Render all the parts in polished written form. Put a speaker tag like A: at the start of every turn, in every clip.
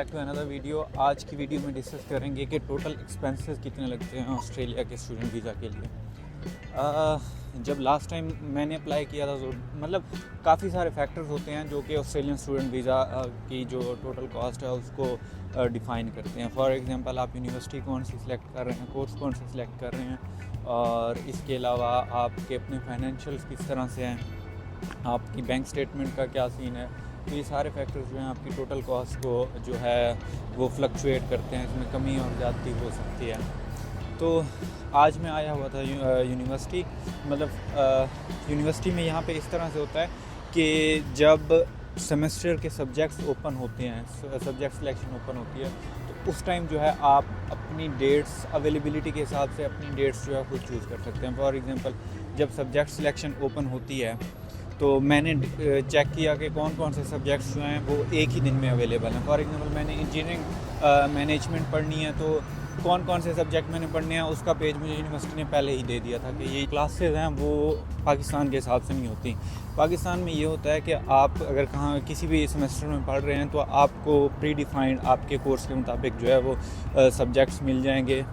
A: Back to another video. आज की video में डिस्कस करेंगे कि टोटल एक्सपेंसेस कितने लगते हैं ऑस्ट्रेलिया के स्टूडेंट वीज़ा के लिए। जब लास्ट टाइम मैंने अप्लाई किया था तो मतलब काफ़ी सारे फैक्टर्स होते हैं जो कि ऑस्ट्रेलियन स्टूडेंट वीज़ा की जो टोटल कॉस्ट है उसको डिफ़ाइन करते हैं। फॉर एग्जांपल आप यूनिवर्सिटी कौन सी सिलेक्ट कर रहे हैं, कोर्स कौन सा सिलेक्ट कर रहे हैं, और इसके अलावा आपके अपने फाइनेंशियल्स किस तरह से हैं, आपकी बैंक स्टेटमेंट का क्या सीन है। तो ये सारे फैक्टर्स जो हैं आपकी टोटल कॉस्ट को जो है वो फ्लक्चुएट करते हैं, इसमें कमी और ज़्यादती हो सकती है। तो आज मैं आया हुआ था यूनिवर्सिटी, मतलब यूनिवर्सिटी में यहाँ पे इस तरह से होता है कि जब सेमेस्टर के सब्जेक्ट्स ओपन होते हैं, सब्जेक्ट सिलेक्शन ओपन होती है, तो उस टाइम जो है आप अपनी डेट्स अवेलेबिलिटी के हिसाब से अपनी डेट्स जो है खुद चूज़ कर सकते हैं। फॉर एग्जांपल जब सब्जेक्ट सिलेक्शन ओपन होती है तो मैंने चेक किया कि कौन कौन से सब्जेक्ट्स जो हैं वो एक ही दिन में अवेलेबल हैं। फॉर एग्जांपल मैंने इंजीनियरिंग मैनेजमेंट पढ़नी है, तो कौन कौन से सब्जेक्ट मैंने पढ़ने हैं उसका पेज मुझे यूनिवर्सिटी ने पहले ही दे दिया था कि ये क्लासेस हैं वो पाकिस्तान के हिसाब से नहीं होती। पाकिस्तान में ये होता है कि आप अगर कहाँ किसी भी सेमेस्टर में पढ़ रहे हैं तो आपको प्री डिफाइंड आपके कोर्स के मुताबिक जो है वो सब्जेक्ट्स मिल जाएंगे।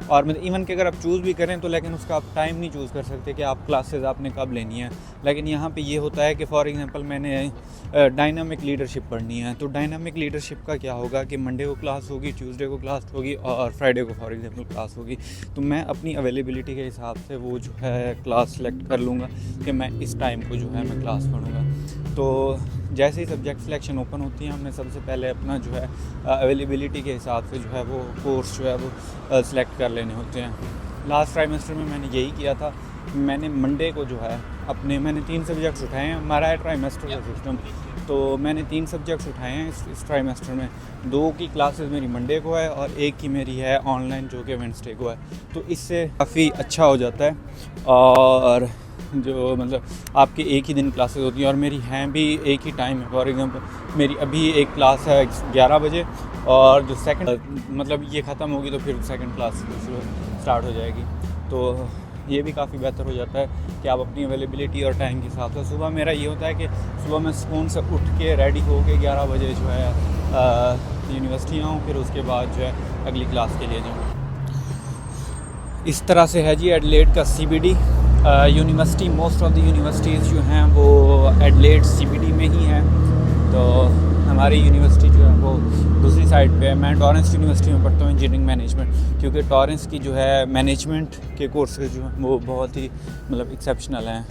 A: और मतलब इवन कि अगर आप चूज़ भी करें तो लेकिन उसका आप टाइम नहीं चूज़ कर सकते कि आप क्लासेस आपने कब लेनी है। लेकिन यहाँ पे ये होता है कि फॉर एग्जांपल मैंने डायनामिक लीडरशिप पढ़नी है, तो डायनामिक लीडरशिप का क्या होगा कि मंडे को क्लास होगी, ट्यूसडे को क्लास होगी और फ्राइडे को फॉर एग्जांपल क्लास होगी। तो मैं अपनी अवेलेबिलिटी के हिसाब से वो जो है क्लास सेलेक्ट कर लूँगा कि मैं इस टाइम को जो है मैं क्लास पढ़ूँगा। तो जैसे ही सब्जेक्ट सिलेक्शन ओपन होती है हमने सबसे पहले अपना जो है अवेलेबिलिटी के हिसाब से जो है वो कोर्स जो है वो सिलेक्ट कर लेने होते हैं। लास्ट ट्राइमेस्टर में मैंने यही किया था। मैंने मंडे को जो है मैंने 3 सब्जेक्ट्स उठाए हैं, हमारा है ट्राइमेस्टर का सिस्टम, तो मैंने 3 सब्जेक्ट्स उठाए हैं इस ट्राइमेस्टर में। 2 की क्लासेस मेरी मंडे को है और 1 की मेरी है ऑनलाइन जो कि वेडनेसडे को है। तो इससे काफ़ी अच्छा हो जाता है और जो मतलब आपके एक ही दिन क्लासेस होती हैं और मेरी हैं भी एक ही टाइम है। फॉर एग्जांपल मेरी अभी एक क्लास है 11 बजे और जो सेकंड मतलब ये ख़त्म होगी तो फिर सेकंड क्लास स्टार्ट हो जाएगी। तो ये भी काफ़ी बेहतर हो जाता है कि आप अपनी अवेलेबिलिटी और टाइम के हिसाब से। सुबह मेरा ये होता है कि सुबह मैं सुकून से उठ के रेडी हो के 11 बजे जो है यूनिवर्सिटी आऊँ, फिर उसके बाद जो है अगली क्लास के लिए जाऊँ। इस तरह से है जी एडिलेड का CBD university. Most of the universities जो हैं वो एडिलेड CBD में ही हैं। तो हमारी यूनिवर्सिटी जो है वो दूसरी साइड पे है। मैं टॉरेंस यूनिवर्सिटी में पढ़ता हूँ इंजीनियरिंग मैनेजमेंट, क्योंकि टॉरेंस की जो है मैनेजमेंट के कोर्सेज जो हैं वो बहुत ही मतलब एक्सेप्शनल हैं।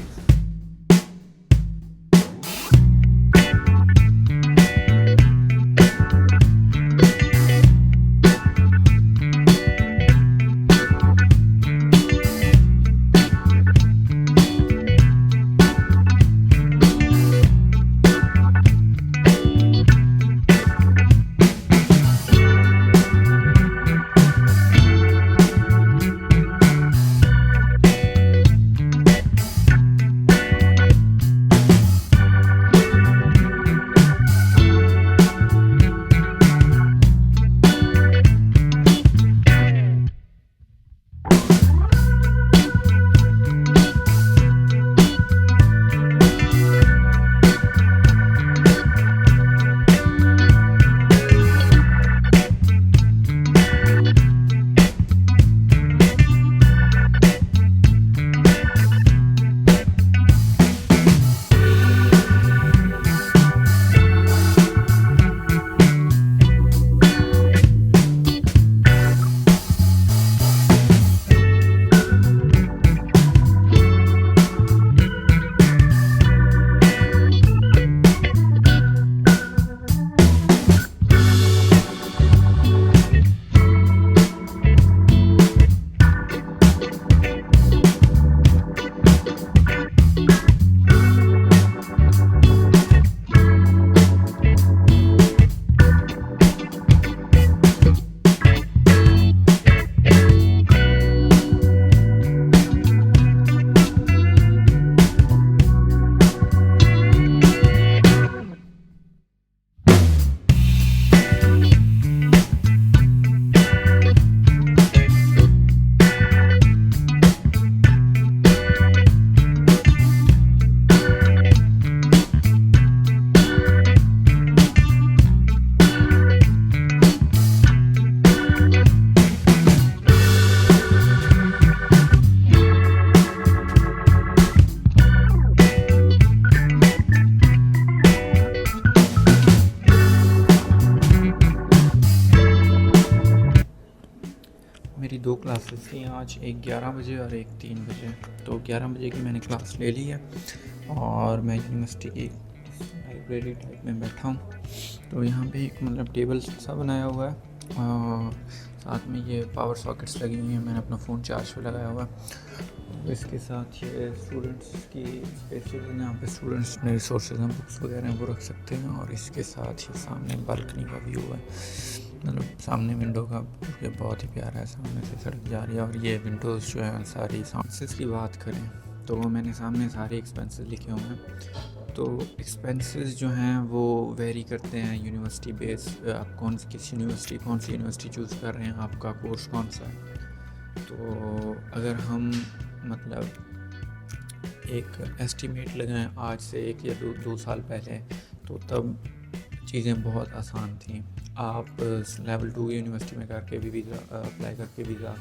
A: क्लासेस थी आज, एक 11 बजे और एक 3 बजे। तो 11 बजे की मैंने क्लास ले ली है और मैं यूनिवर्सिटी की लाइब्रेरी टाइप में बैठा हूँ। तो यहाँ पे एक मतलब टेबल सा बनाया हुआ है और साथ में ये पावर सॉकेट्स लगी हुई हैं। मैंने अपना फ़ोन चार्ज पे लगाया हुआ है। तो इसके साथ ये स्टूडेंट्स की स्पेसेस हैं, यहाँ पे स्टूडेंट्स अपने रिसोर्सेज हैं, बुक्स वगैरह हैं, वो रख सकते हैं। और इसके साथ ही सामने बालकनी का व्यू है, मतलब सामने विंडो का व्यू बहुत ही प्यारा है, सामने से सड़क जा रही है। और ये विंडोज़ जो है सारी एक्सपेंसेस की बात करें तो मैंने सामने सारे एक्सपेंसेस लिखे हुए हैं। तो एक्सपेंसेस जो हैं वो वेरी करते हैं यूनिवर्सिटी बेस, आप कौन सी यूनिवर्सिटी चूज़ कर रहे हैं, आपका कोर्स कौन सा है। तो अगर हम मतलब एक एस्टीमेट लगाएं आज से 1 या 2 साल पहले, तो तब चीज़ें बहुत आसान थी। आप लेवल 2 यूनिवर्सिटी में करके भी वीज़ा अप्लाई करके वीज़ा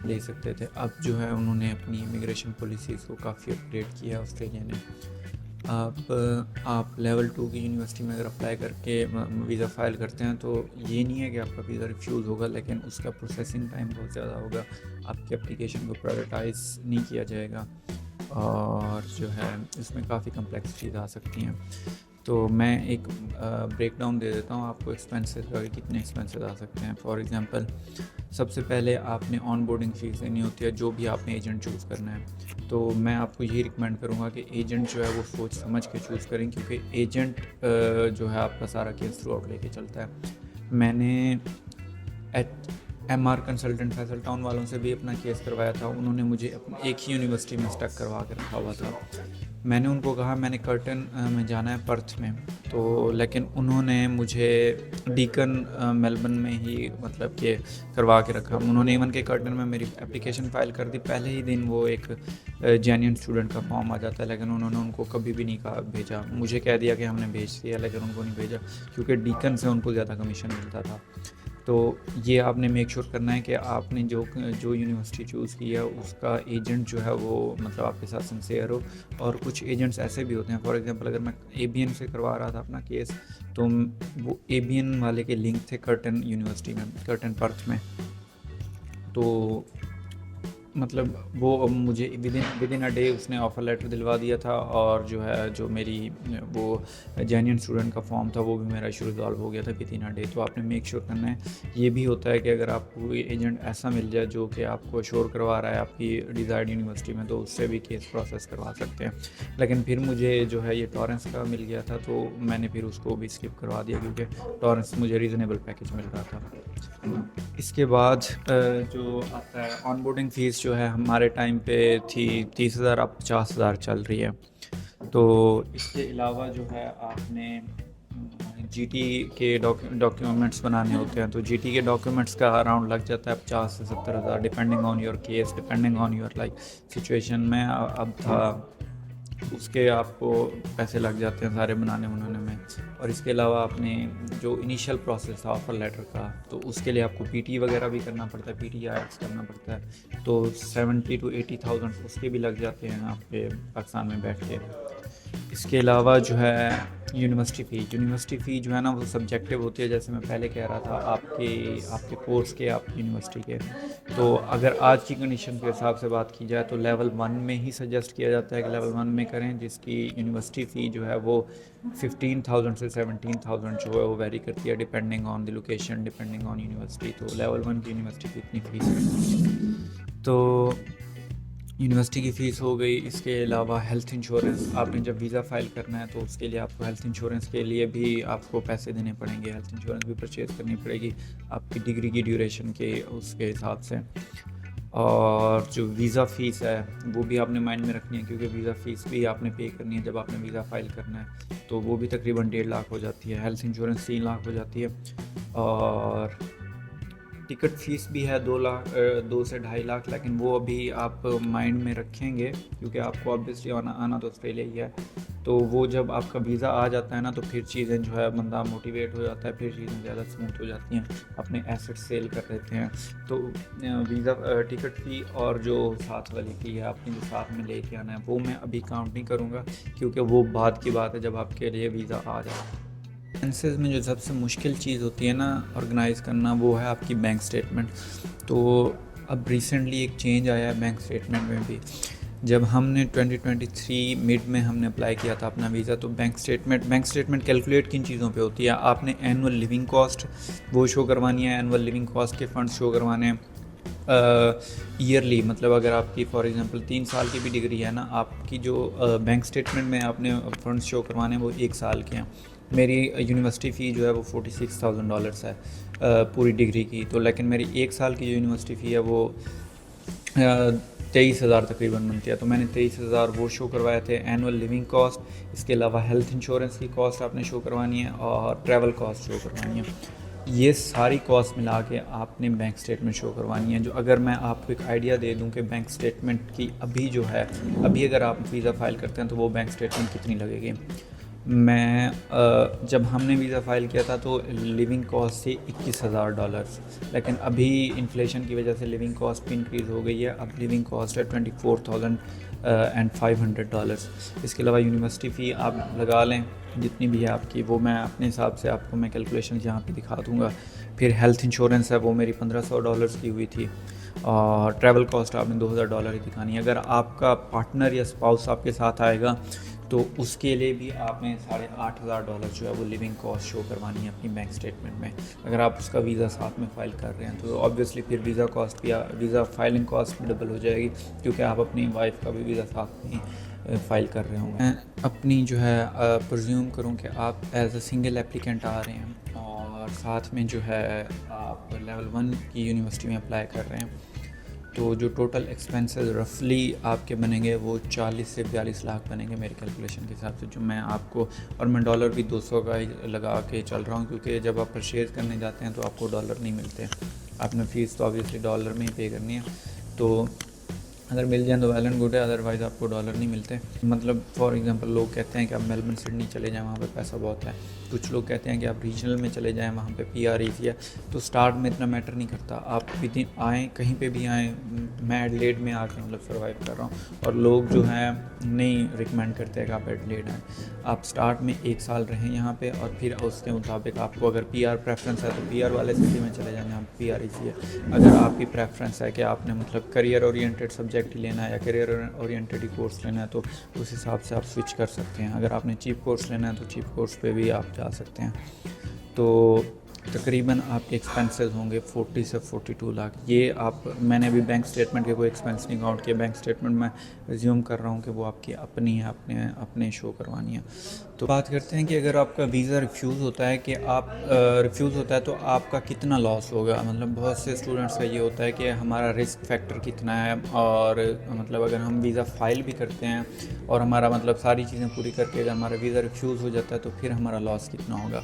A: ले सकते थे। अब जो है उन्होंने अपनी इमिग्रेशन पॉलिसीज़ को काफ़ी अपडेट किया ऑस्ट्रेलिया ने। आप लेवल 2 की यूनिवर्सिटी में अगर अप्लाई करके वीज़ा फ़ाइल करते हैं तो ये नहीं है कि आपका वीज़ा रिफ्यूज़ होगा, लेकिन उसका प्रोसेसिंग टाइम बहुत ज़्यादा होगा, आपकी एप्लीकेशन को प्रायोरिटाइज़ नहीं किया जाएगा और जो है इसमें काफ़ी कम्प्लेक्सिटीज़ आ सकती हैं। तो मैं एक ब्रेक डाउन दे देता हूँ आपको एक्सपेंसेस का, कितने एक्सपेंसेस आ सकते हैं। फॉर एग्जांपल, सबसे पहले आपने ऑन बोर्डिंग फ़ीस देनी होती है, जो भी आपने एजेंट चूज़ करना है। तो मैं आपको यही रिकमेंड करूँगा कि एजेंट जो है वो सोच समझ के चूज़ करें, क्योंकि एजेंट जो है आपका सारा केस थ्रू आउट लेके चलता है। मैंने MR कंसल्टेंट फैसल टाउन वालों से भी अपना केस करवाया था। उन्होंने मुझे एक ही यूनिवर्सिटी में स्टक करवा के रखा हुआ था। मैंने उनको कहा मैंने कर्टन में जाना है पर्थ में, तो लेकिन उन्होंने मुझे डीकन मेलबर्न में ही मतलब कि करवा के रखा। उन्होंने इवन के कर्टन में मेरी एप्लीकेशन फ़ाइल कर दी, पहले ही दिन वो एक जेन्युइन स्टूडेंट का फॉर्म आ जाता है, लेकिन उन्होंने उनको कभी भी नहीं कहा भेजा। मुझे कह दिया कि हमने भेज दिया, लेकिन उनको नहीं भेजा, क्योंकि डीकन से उनको ज़्यादा कमीशन मिलता था। तो ये आपने मेक श्योर करना है कि आपने जो यूनिवर्सिटी चूज़ की है उसका एजेंट जो है वो मतलब आपके साथ सिंसियर हो। और कुछ एजेंट्स ऐसे भी होते हैं, फॉर एग्जांपल अगर मैं ABN से करवा रहा था अपना केस, तो वो ABN वाले के लिंक थे कर्टन यूनिवर्सिटी में, कर्टन पर्थ में। तो मतलब वो मुझे विद इन अ डे उसने ऑफ़र लेटर दिलवा दिया था, और जो है जो मेरी वो जेन्युइन स्टूडेंट का फॉर्म था वो भी मेरा इशू रिजॉल्व हो गया था विद इन अ डे। तो आपने मेक श्योर करना है। ये भी होता है कि अगर आपको कोई एजेंट ऐसा मिल जाए जो कि आपको श्योर करवा रहा है आपकी डिज़ायर्ड यूनिवर्सिटी में, तो उससे भी केस प्रोसेस करवा सकते हैं। लेकिन फिर मुझे जो है ये टॉरेंस का मिल गया था, तो मैंने फिर उसको भी स्किप करवा दिया, क्योंकि टॉरेंस मुझे रीज़नेबल पैकेज मिल रहा था। इसके बाद जो आता है ऑन बोर्डिंग फ़ीस जो है हमारे टाइम पे थी 30,000, अब 50,000 चल रही है। तो इसके अलावा जो है आपने GT के डॉक्यूमेंट्स बनाने होते हैं। तो GT के डॉक्यूमेंट्स का अराउंड लग जाता है 50 से 70,000, depending on your case, depending on your like situation में। अब था उसके आपको पैसे लग जाते हैं सारे बनाने में। और इसके अलावा आपने जो इनिशियल प्रोसेस था ऑफ़र लेटर का, तो उसके लिए आपको PT वगैरह भी करना पड़ता है, PT IELTS करना पड़ता है। तो 70 to 80,000 उसके भी लग जाते हैं आपके पाकिस्तान में बैठ के। इसके अलावा जो है यूनिवर्सिटी फ़ी जो है ना वो सब्जेक्टिव होती है, जैसे मैं पहले कह रहा था आपके कोर्स के, आपकी यूनिवर्सिटी के। तो अगर आज की कंडीशन के हिसाब से बात की जाए तो लेवल 1 में ही सजेस्ट किया जाता है कि लेवल 1 में करें, जिसकी यूनिवर्सिटी फ़ी जो है वो 15,000 से 17,000 जो है वो वेरी करती है, depending on the location, depending on university. तो लेवल 1 की यूनिवर्सिटी की इतनी फ़ीस है। तो यूनिवर्सिटी की फ़ीस हो गई। इसके अलावा हेल्थ इंश्योरेंस, आपने जब वीज़ा फ़ाइल करना है तो उसके लिए आपको हेल्थ इंश्योरेंस के लिए भी आपको पैसे देने पड़ेंगे, हेल्थ इंश्योरेंस भी परचेज़ करनी पड़ेगी आपकी डिग्री की ड्यूरेशन के उसके हिसाब से। और जो वीज़ा फ़ीस है वो भी आपने माइंड में रखनी है, क्योंकि वीज़ा फ़ीस भी आपने पे करनी है जब आपने वीज़ा फ़ाइल करना है। तो वो भी तकरीबन 1.5 लाख हो जाती है। हेल्थ इंश्योरेंस 3 लाख हो जाती है। और टिकट फ़ीस भी है 2 से 2.5 लाख, लेकिन वो अभी आप माइंड में रखेंगे, क्योंकि आपको ऑब्वियसली आना तो ऑस्ट्रेलिया ही है। तो वो जब आपका वीज़ा आ जाता है ना, तो फिर चीज़ें जो है बंदा मोटिवेट हो जाता है, फिर चीज़ें ज़्यादा स्मूथ हो जाती हैं, अपने एसेट सेल कर देते हैं। तो वीज़ा टिकट फ़ी और जो साथ वाली फ़ी है आपने जो साथ में लेके आना है, वो मैं अभी काउंट नहीं करूँगा, क्योंकि वो बाद की बात है जब आपके लिए वीज़ा आ जाए। फाइनेंसेस में जो सबसे मुश्किल चीज़ होती है ना ऑर्गेनाइज़ करना, वो है आपकी बैंक स्टेटमेंट। तो अब रिसेंटली एक चेंज आया है बैंक स्टेटमेंट में भी। जब हमने 2023 मिड में हमने अप्लाई किया था अपना वीज़ा, तो बैंक स्टेटमेंट कैलकुलेट किन चीज़ों पे होती है, आपने एनुअल लिविंग कॉस्ट वो शो करवानी है, एनुअल लिविंग कॉस्ट के फंड्स शो करवाने हैं, ईयरली मतलब अगर आपकी फॉर एग्जांपल 3 साल की भी डिग्री है ना, आपकी जो बैंक स्टेटमेंट में आपने फंड्स शो करवाने हैं वो 1 साल के हैं। मेरी यूनिवर्सिटी फ़ी जो है वो $46,000 है पूरी डिग्री की, तो लेकिन मेरी 1 साल की जो यूनिवर्सिटी फ़ी है वो 23,000 तकरीबन बनती है। तो मैंने 23,000 वो शो करवाए थे एनुअल लिविंग कॉस्ट, इसके अलावा हेल्थ इंश्योरेंस की कॉस्ट आपने शो करवानी है और ट्रैवल कॉस्ट शो करवानी है। ये सारी कॉस्ट मिला के आपने बैंक स्टेटमेंट शो करवानी है। जो अगर मैं आपको एक आइडिया दे दूं कि बैंक स्टेटमेंट की अभी जो है, अभी अगर आप वीज़ा फ़ाइल करते हैं तो वो बैंक स्टेटमेंट कितनी लगेगी। मैं जब हमने वीज़ा फ़ाइल किया था तो लिविंग कॉस्ट थी $21,000, लेकिन अभी इन्फ्लेशन की वजह से लिविंग कॉस्ट भी इंक्रीज़ हो गई है। अब लिविंग कॉस्ट है $24,500। इसके अलावा यूनिवर्सिटी फ़ी आप लगा लें जितनी भी है आपकी, वो मैं अपने हिसाब से आपको मैं कैलकुलेशन यहाँ पे दिखा दूँगा। फिर हेल्थ इंश्योरेंस है वो मेरी $1,500 की हुई थी, और ट्रैवल कॉस्ट आपने $2,000 ही दिखानी है। अगर आपका पार्टनर या स्पाउस आपके साथ आएगा तो उसके लिए भी आपने $8,500 जो है वो लिविंग कॉस्ट शो करवानी है अपनी बैंक स्टेटमेंट में। अगर आप उसका वीज़ा साथ में फ़ाइल कर रहे हैं तो ऑब्वियसली फिर वीज़ा कॉस्ट भी, वीज़ा फाइलिंग कॉस्ट भी डबल हो जाएगी, क्योंकि आप अपनी वाइफ का भी वीज़ा साथ में फ़ाइल कर रहे होंगे। मैं अपनी जो है प्रज्यूम करूँ कि आप एज अ सिंगल एप्लीकेंट आ रहे हैं और साथ में जो है आप लेवल 1 की यूनिवर्सिटी में अप्लाई कर रहे हैं, तो जो टोटल एक्सपेंसेस रफली आपके बनेंगे वो 40 से 42 लाख बनेंगे मेरे कैलकुलेशन के हिसाब से, जो मैं आपको, और मैं डॉलर भी 200 का ही लगा के चल रहा हूँ, क्योंकि जब आप परचेज़ करने जाते हैं तो आपको डॉलर नहीं मिलते, आपने फ़ीस तो ऑब्वियसली डॉलर में ही पे करनी है। तो अगर मिल जाए तो वेल एंड गुड है, अदरवाइज़ आपको डॉलर नहीं मिलते। मतलब फॉर एग्जांपल लोग कहते हैं कि आप मेलबर्न सिडनी चले जाएं, वहाँ पे पैसा बहुत है। कुछ लोग कहते हैं कि आप रीजनल में चले जाएं, वहाँ पे PR ईज़ी है। तो स्टार्ट में इतना मैटर नहीं करता, आप विदिन आएँ, कहीं पे भी आएँ। मैं एडिलेड में आके मतलब सर्वाइव कर रहा हूँ, और लोग जो हैं नहीं रिकमेंड करते हैं कि आप एडिलेड आएँ। आप स्टार्ट में 1 साल रहें यहाँ पे, और फिर उसके मुताबिक आपको अगर PR प्रेफरेंस है तो PR वाले सिटी में चले जाएँ जहाँ PR ईज़ी है। अगर आपकी प्रेफरेंस है कि आपने मतलब करियर ओरिएंटेड सब्जेक्ट ही लेना है या करियर ओरिएंटेड ही कोर्स लेना है, तो उस हिसाब से आप स्विच कर सकते हैं। अगर आपने चीप कोर्स लेना है तो चीप कोर्स पे भी आप जा सकते हैं। तो तकरीबन आपके एक्सपेंसेस होंगे 40 से 42 लाख। ये आप, मैंने अभी बैंक स्टेटमेंट के कोई एक्सपेंस नहीं काउंट किया, बैंक स्टेटमेंट में रिज्यूम कर रहा हूँ कि वो आपकी अपनी है, अपने शो करवानी है। तो बात करते हैं कि अगर आपका वीज़ा रिफ्यूज़ होता है, कि आप रिफ्यूज़ होता है तो आपका कितना लॉस होगा। मतलब बहुत से स्टूडेंट्स का ये होता है कि हमारा रिस्क फैक्टर कितना है, और मतलब अगर हम वीज़ा फ़ाइल भी करते हैं और हमारा मतलब सारी चीज़ें पूरी करके अगर हमारा वीज़ा रिफ्यूज़ हो जाता है तो फिर हमारा लॉस कितना होगा।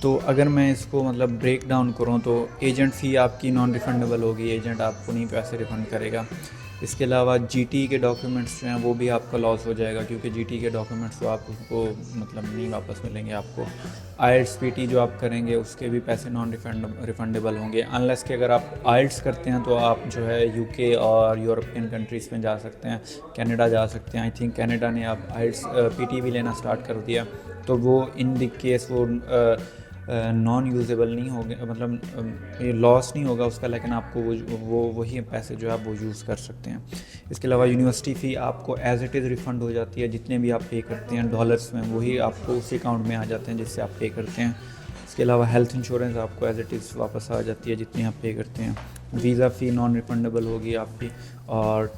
A: तो अगर मैं इसको मतलब ब्रेक डाउन करूँ तो एजेंट फ़ी आपकी नॉन रिफ़ंडेबल होगी, एजेंट आपको नहीं पैसे रिफ़ंड करेगा। इसके अलावा GT के डॉक्यूमेंट्स जो हैं वो भी आपका लॉस हो जाएगा, क्योंकि GT के डॉक्यूमेंट्स तो आपको मतलब नहीं वापस मिलेंगे आपको। IELTS PT जो आप करेंगे उसके भी पैसे नॉन रिफ़ंडेबल होंगे, अनलेस कि अगर आप IELTS करते हैं तो आप जो है UK और यूरोपियन कंट्रीज़ में जा सकते हैं, कनाडा जा सकते हैं। आई थिंक कनाडा ने अब IELTS PT भी लेना स्टार्ट कर दिया, तो वो इन द केस वो नॉन यूजेबल नहीं होगा, मतलब ये लॉस नहीं होगा उसका, लेकिन आपको वही पैसे जो है आप वो यूज़ कर सकते हैं। इसके अलावा यूनिवर्सिटी फ़ी आपको एज इट इज़ रिफ़ंड हो जाती है, जितने भी आप पे करते हैं डॉलर्स में वही आपको उसी अकाउंट में आ जाते हैं जिससे आप पे करते हैं। इसके अलावा हेल्थ इंश्योरेंस आपको एज इट इज़ वापस आ जाती है जितनी आप पे करते हैं। वीज़ा फ़ी नॉन रिफ़ंडेबल होगी आपकी, और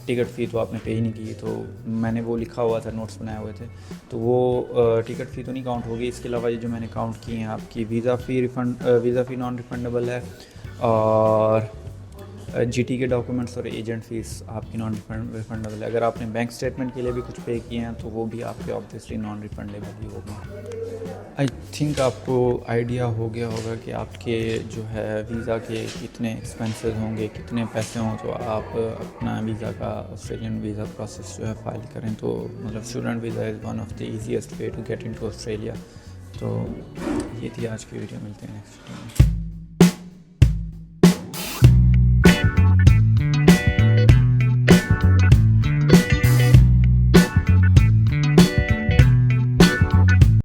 A: टिकट फ़ी तो आपने पे ही नहीं की, तो मैंने वो लिखा हुआ था, नोट्स बनाए हुए थे, तो वो टिकट फ़ी तो नहीं काउंट होगी। इसके अलावा ये जो मैंने काउंट किए हैं, आपकी वीज़ा फ़ी नॉन रिफ़ंडेबल है, और GT के डॉक्यूमेंट्स और एजेंट फ़ीस आपकी नॉन रिफ़ंडेबल है। अगर आपने बैंक स्टेटमेंट के लिए भी कुछ पे किए हैं तो वो भी आपके ऑब्वियसली नॉन रिफ़ंडेबल ही होगा। आई थिंक आपको आइडिया हो गया होगा कि आपके जो है वीज़ा के कितने एक्सपेंसेस होंगे, कितने पैसे हों तो आप अपना वीज़ा का ऑस्ट्रेलियन वीज़ा प्रोसेस जो है फ़ाइल करें। तो मतलब student visa is one of the easiest way to get into Australia. तो ये थी आज की वीडियो, मिलते हैं नेक्स्ट वीडियो में।